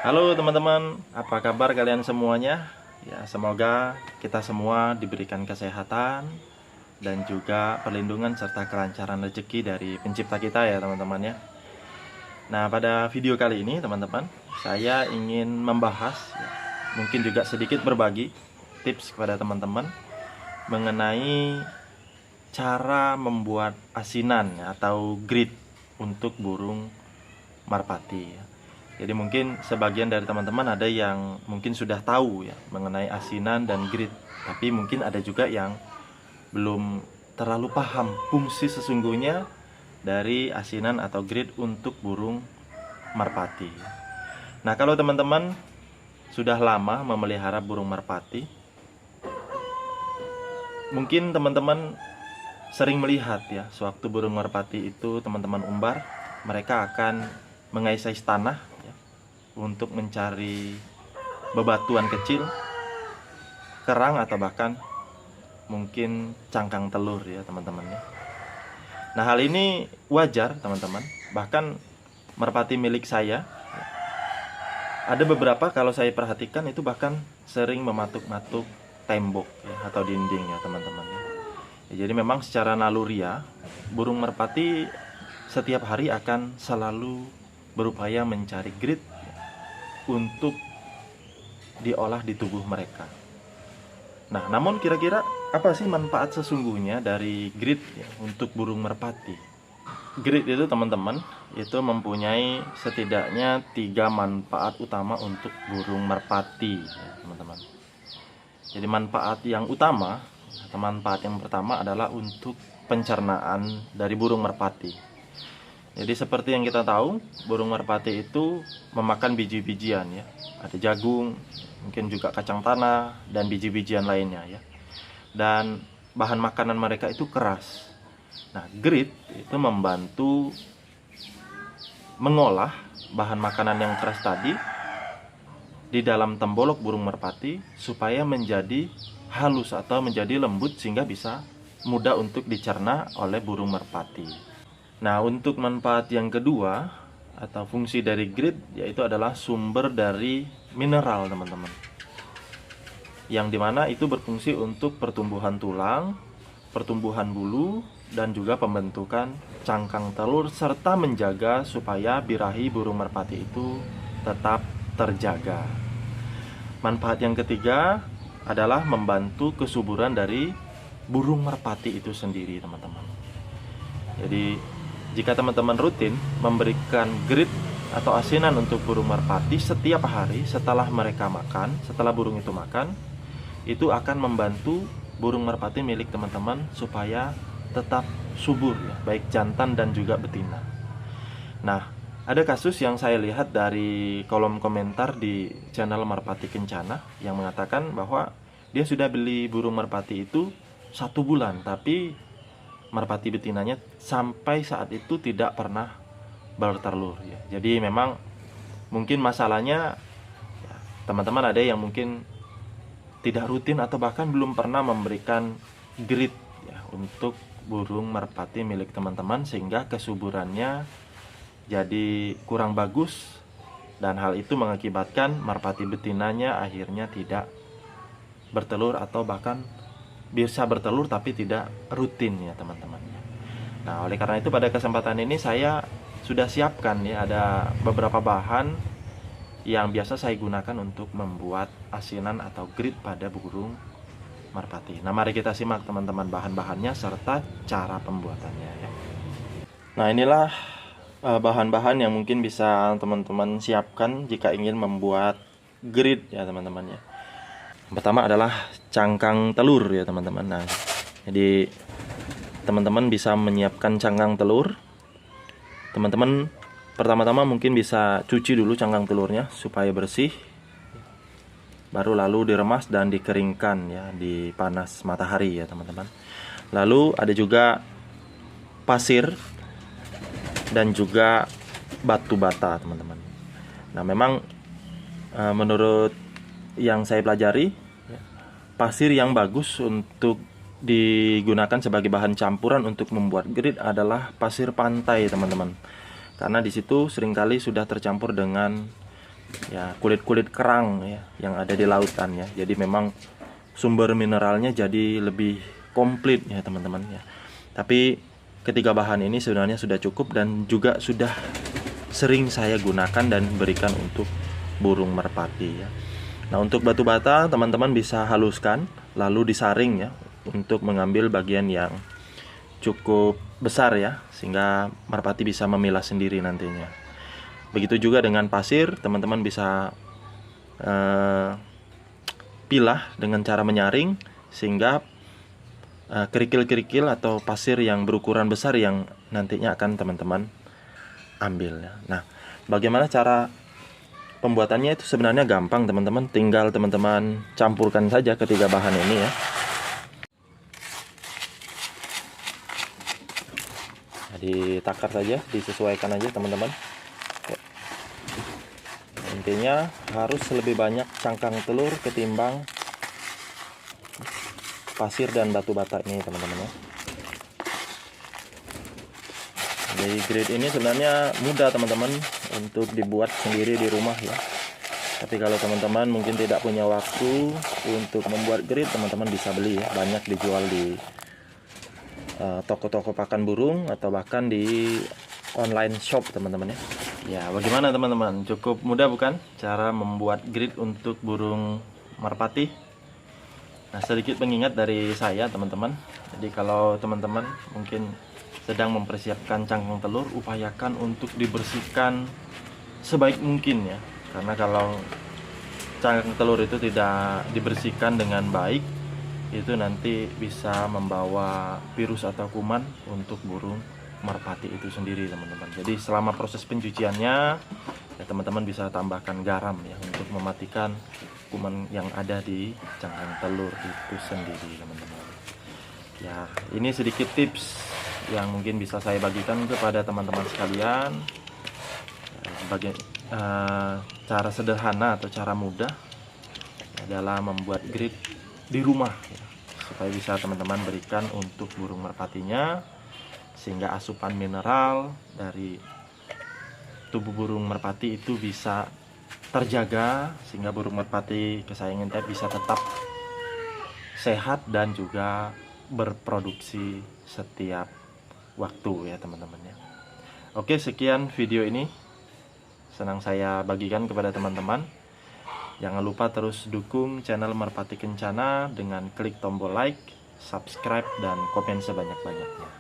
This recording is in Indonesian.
Halo teman-teman, apa kabar kalian semuanya? Ya, semoga kita semua diberikan kesehatan dan juga perlindungan serta kelancaran rezeki dari pencipta kita ya teman-teman ya. Nah, pada video kali ini teman-teman, saya ingin membahas ya, mungkin juga sedikit berbagi tips kepada teman-teman mengenai cara membuat asinan ya, atau grid untuk burung merpati ya. Jadi mungkin sebagian dari teman-teman ada yang mungkin sudah tahu ya mengenai asinan dan grid, tapi mungkin ada juga yang belum terlalu paham fungsi sesungguhnya dari asinan atau grid untuk burung merpati. Nah, kalau teman-teman sudah lama memelihara burung merpati, mungkin teman-teman sering melihat ya, sewaktu burung merpati itu teman-teman umbar, mereka akan mengais-ais tanah untuk mencari bebatuan kecil, kerang atau bahkan mungkin cangkang telur ya teman-teman ya. Nah, hal ini wajar teman-teman. Bahkan merpati milik saya ada beberapa, kalau saya perhatikan itu bahkan sering mematuk-matuk tembok ya, atau dinding ya teman-teman ya. Jadi memang secara naluriah burung merpati setiap hari akan selalu berupaya mencari grid untuk diolah di tubuh mereka. Nah, namun kira-kira apa sih manfaat sesungguhnya dari grid ya, untuk burung merpati? Grid itu teman-teman, itu mempunyai setidaknya 3 manfaat utama untuk burung merpati ya, teman-teman. Jadi manfaat yang utama, atau manfaat yang pertama adalah untuk pencernaan dari burung merpati. Jadi seperti yang kita tahu, burung merpati itu memakan biji-bijian ya. Ada jagung, mungkin juga kacang tanah dan biji-bijian lainnya ya. Dan bahan makanan mereka itu keras. Nah, grid itu membantu mengolah bahan makanan yang keras tadi di dalam tembolok burung merpati supaya menjadi halus atau menjadi lembut sehingga bisa mudah untuk dicerna oleh burung merpati. Nah, untuk manfaat yang kedua atau fungsi dari grid yaitu adalah sumber dari mineral teman-teman, yang dimana itu berfungsi untuk pertumbuhan tulang, pertumbuhan bulu, dan juga pembentukan cangkang telur, serta menjaga supaya birahi burung merpati itu tetap terjaga. Manfaat yang ketiga adalah membantu kesuburan dari burung merpati itu sendiri teman-teman. Jadi jika teman-teman rutin memberikan grid atau asinan untuk burung merpati setiap hari setelah mereka makan, setelah burung itu makan, itu akan membantu burung merpati milik teman-teman supaya tetap subur ya, baik jantan dan juga betina. Nah, ada kasus yang saya lihat dari kolom komentar di channel Merpati Kencana yang mengatakan bahwa dia sudah beli burung merpati itu 1 bulan, tapi merpati betinanya sampai saat itu tidak pernah bertelur ya. Jadi memang mungkin masalahnya ya, teman-teman ada yang mungkin tidak rutin atau bahkan belum pernah memberikan grid ya, untuk burung merpati milik teman-teman, sehingga kesuburannya jadi kurang bagus, dan hal itu mengakibatkan merpati betinanya akhirnya tidak bertelur atau bahkan bisa bertelur tapi tidak rutin ya teman-teman. Nah, oleh karena itu pada kesempatan ini saya sudah siapkan ya, ada beberapa bahan yang biasa saya gunakan untuk membuat asinan atau grid pada burung merpati. Nah, mari kita simak teman-teman bahan-bahannya serta cara pembuatannya ya. Nah, inilah bahan-bahan yang mungkin bisa teman-teman siapkan jika ingin membuat grid ya teman-teman ya. Pertama adalah cangkang telur ya teman-teman. Nah, jadi teman-teman bisa menyiapkan cangkang telur. Teman-teman pertama-tama mungkin bisa cuci dulu cangkang telurnya supaya bersih. Baru lalu diremas dan dikeringkan ya di panas matahari ya teman-teman. Lalu ada juga pasir dan juga batu bata teman-teman. Nah, memang menurut yang saya pelajari, pasir yang bagus untuk digunakan sebagai bahan campuran untuk membuat grid adalah pasir pantai teman-teman, karena di situ seringkali sudah tercampur dengan ya kulit-kulit kerang ya yang ada di lautan ya. Jadi memang sumber mineralnya jadi lebih komplit ya teman-teman ya. Tapi ketiga bahan ini sebenarnya sudah cukup dan juga sudah sering saya gunakan dan berikan untuk burung merpati ya. Nah, untuk batu bata teman-teman bisa haluskan lalu disaring ya untuk mengambil bagian yang cukup besar ya, sehingga merpati bisa memilah sendiri nantinya. Begitu juga dengan pasir, teman-teman bisa pilah dengan cara menyaring sehingga kerikil-kerikil atau pasir yang berukuran besar yang nantinya akan teman-teman ambil ya. Nah, bagaimana cara pembuatannya itu sebenarnya gampang teman-teman, tinggal teman-teman campurkan saja ketiga bahan ini ya. Nah, ditakar saja, disesuaikan aja teman-teman. Intinya harus lebih banyak cangkang telur ketimbang pasir dan batu bata ini teman-teman ya. Jadi grid ini sebenarnya mudah teman-teman untuk dibuat sendiri di rumah ya. Tapi kalau teman-teman mungkin tidak punya waktu untuk membuat grid, teman-teman bisa beli ya. Banyak dijual di toko-toko pakan burung atau bahkan di online shop teman-teman ya. Ya, bagaimana teman-teman? Cukup mudah bukan cara membuat grid untuk burung merpati? Nah, sedikit pengingat dari saya teman-teman. Jadi kalau teman-teman mungkin sedang mempersiapkan cangkang telur, upayakan untuk dibersihkan sebaik mungkin ya. Karena kalau cangkang telur itu tidak dibersihkan dengan baik, itu nanti bisa membawa virus atau kuman untuk burung merpati itu sendiri teman-teman. Jadi selama proses pencuciannya ya teman-teman bisa tambahkan garam ya untuk mematikan kuman yang ada di cangkang telur itu sendiri teman-teman. Ya, ini sedikit tips yang mungkin bisa saya bagikan kepada teman-teman sekalian sebagai cara sederhana atau cara mudah dalam membuat grid di rumah ya, supaya bisa teman-teman berikan untuk burung merpatinya, sehingga asupan mineral dari tubuh burung merpati itu bisa terjaga, sehingga burung merpati kesayangan kita bisa tetap sehat dan juga berproduksi setiap waktu ya teman-teman ya. Oke, sekian video ini senang saya bagikan kepada teman-teman. Jangan lupa terus dukung channel Merpati Kencana dengan klik tombol like, subscribe, dan komen sebanyak-banyaknya.